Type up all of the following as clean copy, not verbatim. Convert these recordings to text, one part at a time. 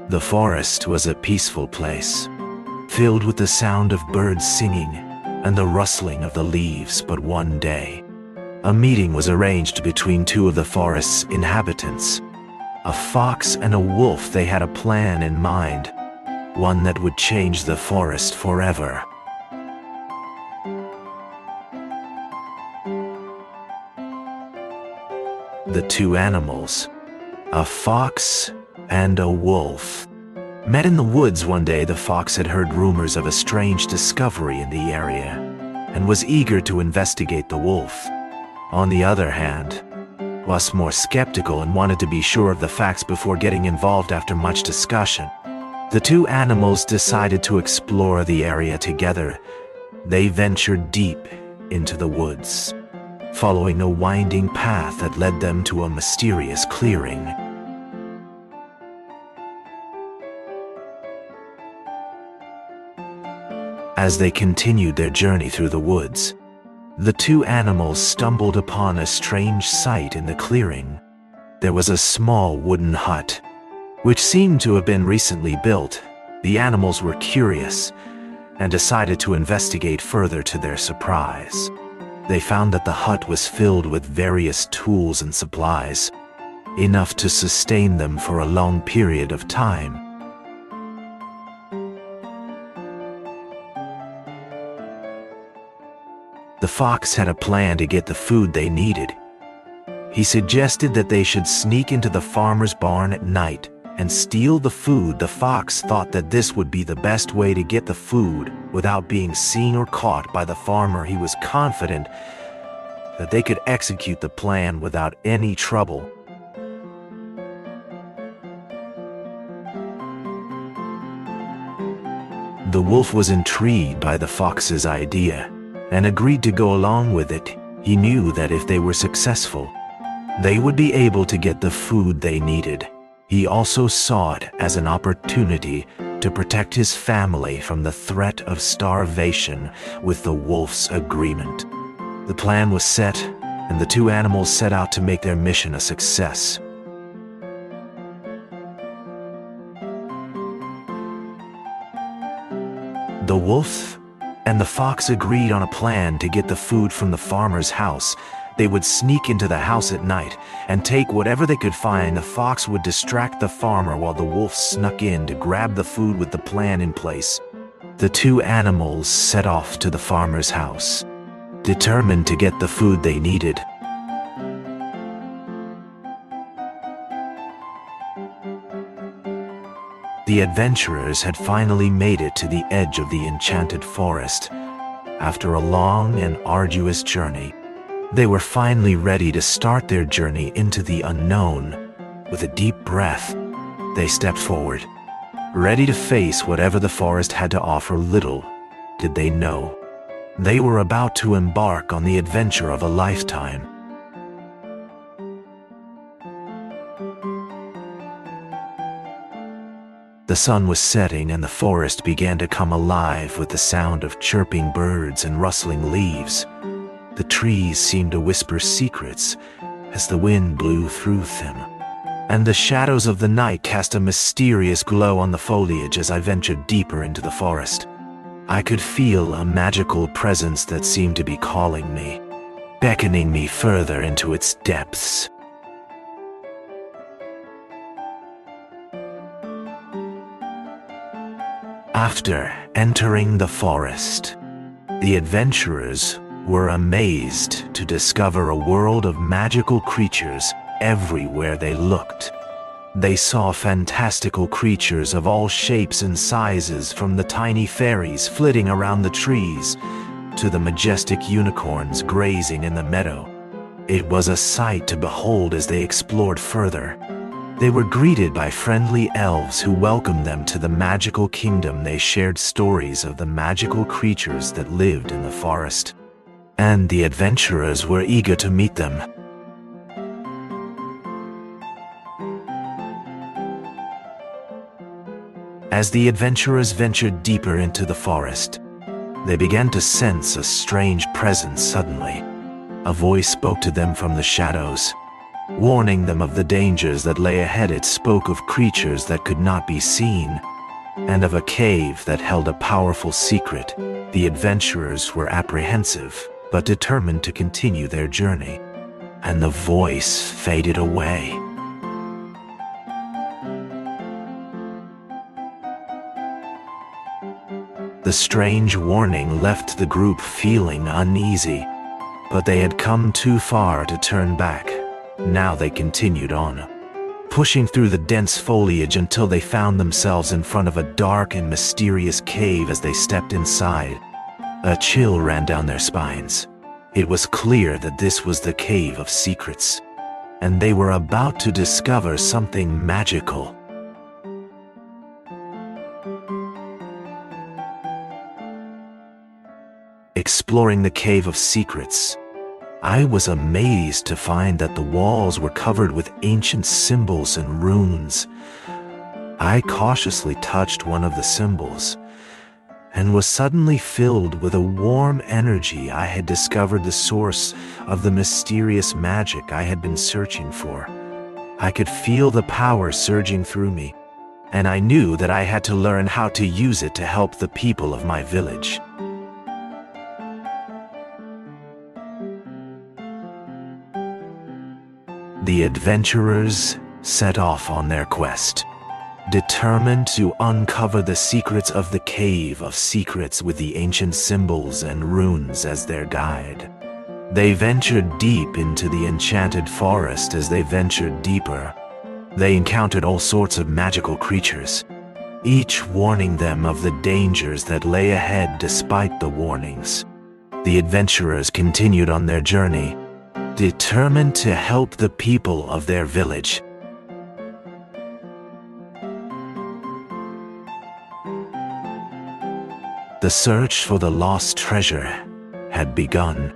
The forest was a peaceful place, filled with the sound of birds singing and the rustling of the leaves. But one day, a meeting was arranged between two of the forest's inhabitants, a fox and a wolf. They had a plan in mind, one that would change the forest forever. The two animals, a fox and a wolf, met in the woods one day. The fox had heard rumors of a strange discovery in the area and was eager to investigate the wolf. On the other hand, was more skeptical and wanted to be sure of the facts before getting involved. After much discussion, the two animals decided to explore the area together. They ventured deep into the woods, following a winding path that led them to a mysterious clearing. As they continued their journey through the woods, the two animals stumbled upon a strange sight in the clearing. There was a small wooden hut, which seemed to have been recently built. The animals were curious and decided to investigate further. To their surprise, they found that the hut was filled with various tools and supplies, enough to sustain them for a long period of time. The fox had a plan to get the food they needed. He suggested that they should sneak into the farmer's barn at night and steal the food. The fox thought that this would be the best way to get the food without being seen or caught by the farmer. He was confident that they could execute the plan without any trouble. The wolf was intrigued by the fox's idea and agreed to go along with it. He knew that if they were successful, they would be able to get the food they needed. He also saw it as an opportunity to protect his family from the threat of starvation. With the wolf's agreement, the plan was set, and the two animals set out to make their mission a success. The wolf and the fox agreed on a plan to get the food from the farmer's house. They would sneak into the house at night and take whatever they could find. The fox would distract the farmer while the wolf snuck in to grab the food. With the plan in place, the two animals set off to the farmer's house, determined to get the food they needed. The adventurers had finally made it to the edge of the enchanted forest. After a long and arduous journey, they were finally ready to start their journey into the unknown. With a deep breath, they stepped forward, ready to face whatever the forest had to offer. Little did they know, they were about to embark on the adventure of a lifetime. The sun was setting and the forest began to come alive with the sound of chirping birds and rustling leaves. The trees seemed to whisper secrets as the wind blew through them, and the shadows of the night cast a mysterious glow on the foliage. As I ventured deeper into the forest, I could feel a magical presence that seemed to be calling me, beckoning me further into its depths. After entering the forest, the adventurers were amazed to discover a world of magical creatures everywhere they looked. They saw fantastical creatures of all shapes and sizes, from the tiny fairies flitting around the trees to the majestic unicorns grazing in the meadow. It was a sight to behold. As they explored further, they were greeted by friendly elves who welcomed them to the magical kingdom. They shared stories of the magical creatures that lived in the forest, and the adventurers were eager to meet them. As the adventurers ventured deeper into the forest, they began to sense a strange presence. Suddenly, a voice spoke to them from the shadows. warning them of the dangers that lay ahead. It spoke of creatures that could not be seen, and of a cave that held a powerful secret. The adventurers were apprehensive, but determined to continue their journey. And the voice faded away. The strange warning left the group feeling uneasy, but they had come too far to turn back. Now they continued on, pushing through the dense foliage until they found themselves in front of a dark and mysterious cave. As they stepped inside, a chill ran down their spines. It was clear that this was the Cave of Secrets, and they were about to discover something magical. Exploring the Cave of Secrets, I was amazed to find that the walls were covered with ancient symbols and runes. I cautiously touched one of the symbols and was suddenly filled with a warm energy. I had discovered the source of the mysterious magic I had been searching for. I could feel the power surging through me, and I knew that I had to learn how to use it to help the people of my village. The adventurers set off on their quest, determined to uncover the secrets of the Cave of Secrets with the ancient symbols and runes as their guide. They ventured deep into the enchanted forest. As they ventured deeper, they encountered all sorts of magical creatures, each warning them of the dangers that lay ahead. Despite the warnings, the adventurers continued on their journey, determined to help the people of their village. The search for the lost treasure had begun,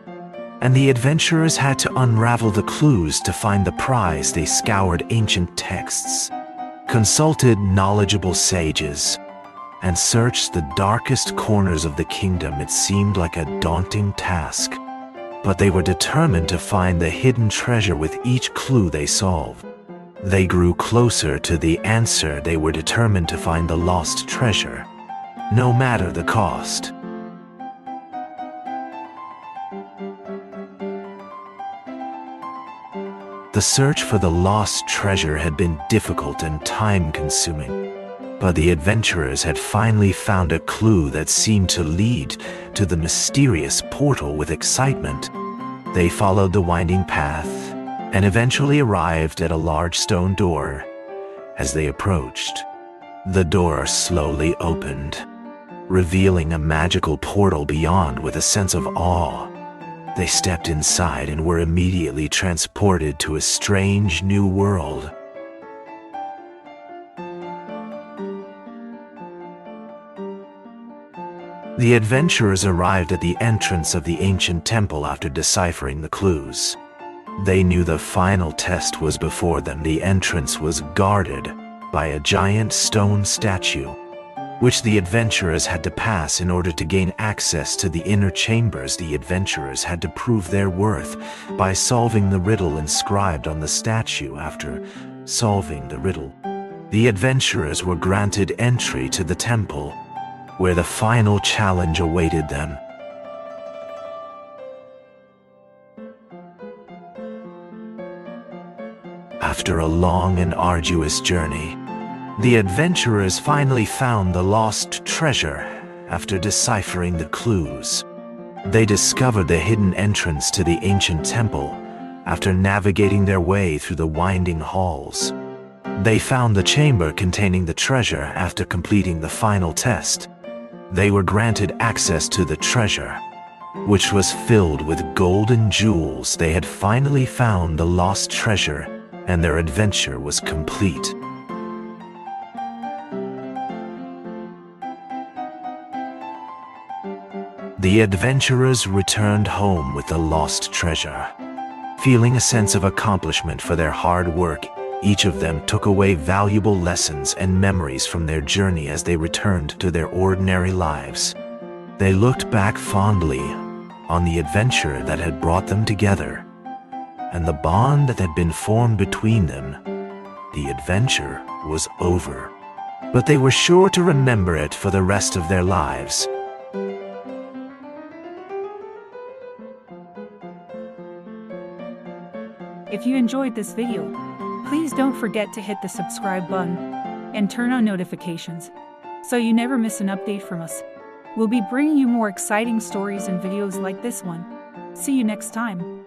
and the adventurers had to unravel the clues to find the prize. They scoured ancient texts, consulted knowledgeable sages, and searched the darkest corners of the kingdom. It seemed like a daunting task, but they were determined to find the hidden treasure with each clue they solved. They grew closer to the answer. They were determined to find the lost treasure, no matter the cost. The search for the lost treasure had been difficult and time-consuming, but the adventurers had finally found a clue that seemed to lead to the mysterious portal. With excitement, they followed the winding path and eventually arrived at a large stone door. As they approached, the door slowly opened, revealing a magical portal beyond. With a sense of awe, they stepped inside and were immediately transported to a strange new world. The adventurers arrived at the entrance of the ancient temple after deciphering the clues. They knew the final test was before them. The entrance was guarded by a giant stone statue, which the adventurers had to pass in order to gain access to the inner chambers. The adventurers had to prove their worth by solving the riddle inscribed on the statue. After solving the riddle, the adventurers were granted entry to the temple, where the final challenge awaited them. After a long and arduous journey, the adventurers finally found the lost treasure. After deciphering the clues, they discovered the hidden entrance to the ancient temple. After navigating their way through the winding halls, they found the chamber containing the treasure. After completing the final test, they were granted access to the treasure, which was filled with golden jewels. They had finally found the lost treasure, and their adventure was complete. The adventurers returned home with the lost treasure, feeling a sense of accomplishment for their hard work. Each of them took away valuable lessons and memories from their journey. As they returned to their ordinary lives, they looked back fondly on the adventure that had brought them together, and the bond that had been formed between them, the adventure was over. But they were sure to remember it for the rest of their lives. If you enjoyed this video, please don't forget to hit the subscribe button and turn on notifications so you never miss an update from us. We'll be bringing you more exciting stories and videos like this one. See you next time.